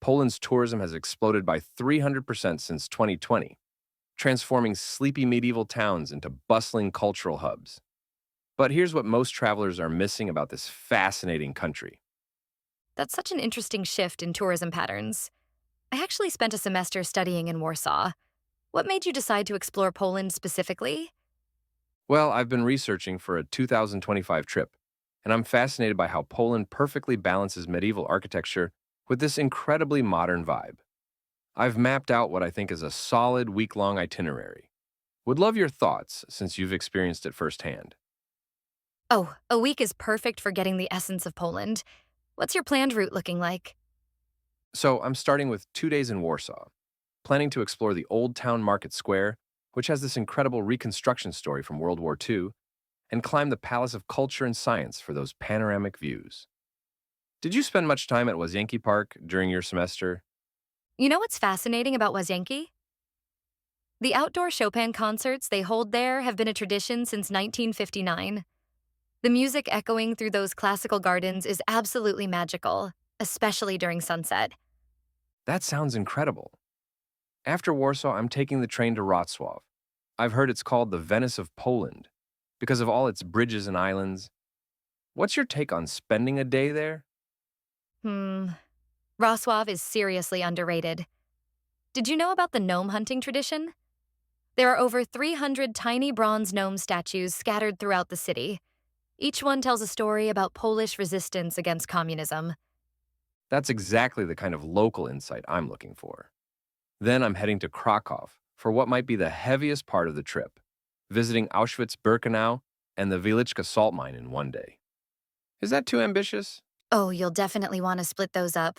Poland's tourism has exploded by 300% since 2020, transforming sleepy medieval towns into bustling cultural hubs. But here's what most travelers are missing about this fascinating country. That's such an interesting shift in tourism patterns. I actually spent a semester studying in Warsaw. What made you decide to explore Poland specifically? Well, I've been researching for a 2025 trip, and I'm fascinated by how Poland perfectly balances medieval architecture with this incredibly modern vibe. I've mapped out what I think is a solid week-long itinerary. Would love your thoughts since you've experienced it firsthand. Oh, a week is perfect for getting the essence of Poland. What's your planned route looking like? So I'm starting with 2 days in Warsaw, planning to explore the Old Town Market Square, which has this incredible reconstruction story from World War II, and climb the Palace of Culture and Science for those panoramic views. Did you spend much time at Łazienki Park during your semester? You know what's fascinating about Łazienki? The outdoor Chopin concerts they hold there have been a tradition since 1959. The music echoing through those classical gardens is absolutely magical, especially during sunset. That sounds incredible. After Warsaw, I'm taking the train to Wrocław. I've heard it's called the Venice of Poland because of all its bridges and islands. What's your take on spending a day there? Hmm, Wrocław is seriously underrated. Did you know about the gnome hunting tradition? There are over 300 tiny bronze gnome statues scattered throughout the city. Each one tells a story about Polish resistance against communism. That's exactly the kind of local insight I'm looking for. Then I'm heading to Krakow for what might be the heaviest part of the trip, visiting Auschwitz-Birkenau and the Wieliczka salt mine in 1 day. Is that too ambitious? Oh, you'll definitely want to split those up.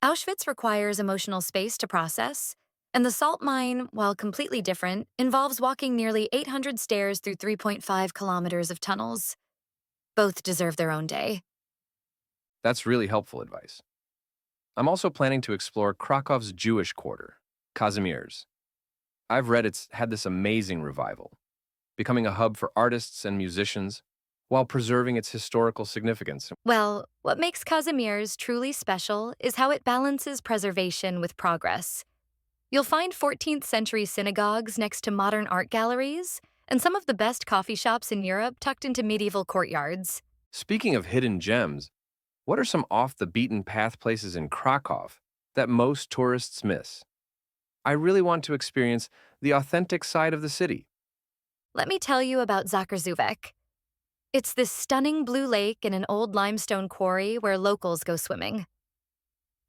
Auschwitz requires emotional space to process, and the salt mine, while completely different, involves walking nearly 800 stairs through 3.5 kilometers of tunnels. Both deserve their own day. That's really helpful advice. I'm also planning to explore Krakow's Jewish quarter, Kazimierz. I've read it's had this amazing revival, becoming a hub for artists and musicians while preserving its historical significance. Well, what makes Kazimierz truly special is how it balances preservation with progress. You'll find 14th century synagogues next to modern art galleries, and some of the best coffee shops in Europe tucked into medieval courtyards. Speaking of hidden gems, what are some off-the-beaten-path places in Krakow that most tourists miss? I really want to experience the authentic side of the city. Let me tell you about Zakrzyvek. It's this stunning blue lake in an old limestone quarry where locals go swimming.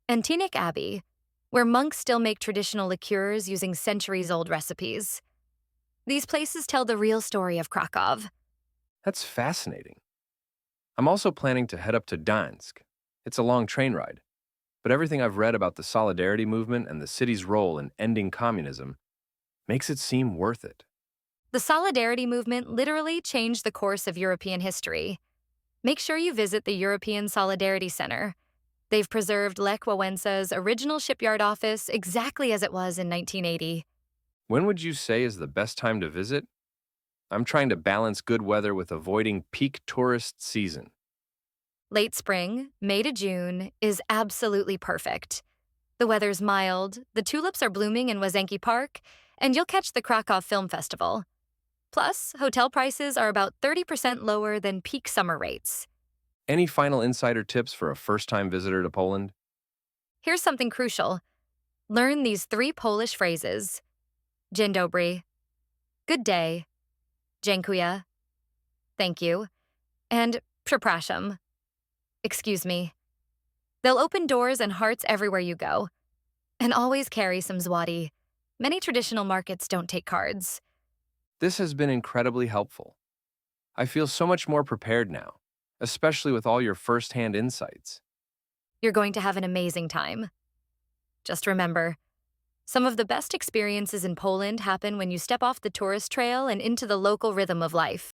And Teaneck Abbey, where monks still make traditional liqueurs using centuries-old recipes. These places tell the real story of Krakow. That's fascinating. I'm also planning to head up to Gdańsk. It's a long train ride, but everything I've read about the Solidarity movement and the city's role in ending communism makes it seem worth it. The Solidarity movement literally changed the course of European history. Make sure you visit the European Solidarity Center. They've preserved Lech Wałęsa's original shipyard office exactly as it was in 1980. When would you say is the best time to visit? I'm trying to balance good weather with avoiding peak tourist season. Late spring, May to June, is absolutely perfect. The weather's mild, the tulips are blooming in Łazienki Park, and you'll catch the Krakow Film Festival. Plus, hotel prices are about 30% lower than peak summer rates. Any final insider tips for a first-time visitor to Poland? Here's something crucial. Learn these three Polish phrases. Dzień dobry, good day, dziękuję, thank you, and przepraszam, excuse me. They'll open doors and hearts everywhere you go. And always carry some złoty. Many traditional markets don't take cards. This has been incredibly helpful. I feel so much more prepared now, especially with all your first-hand insights. You're going to have an amazing time. Just remember, some of the best experiences in Poland happen when you step off the tourist trail and into the local rhythm of life.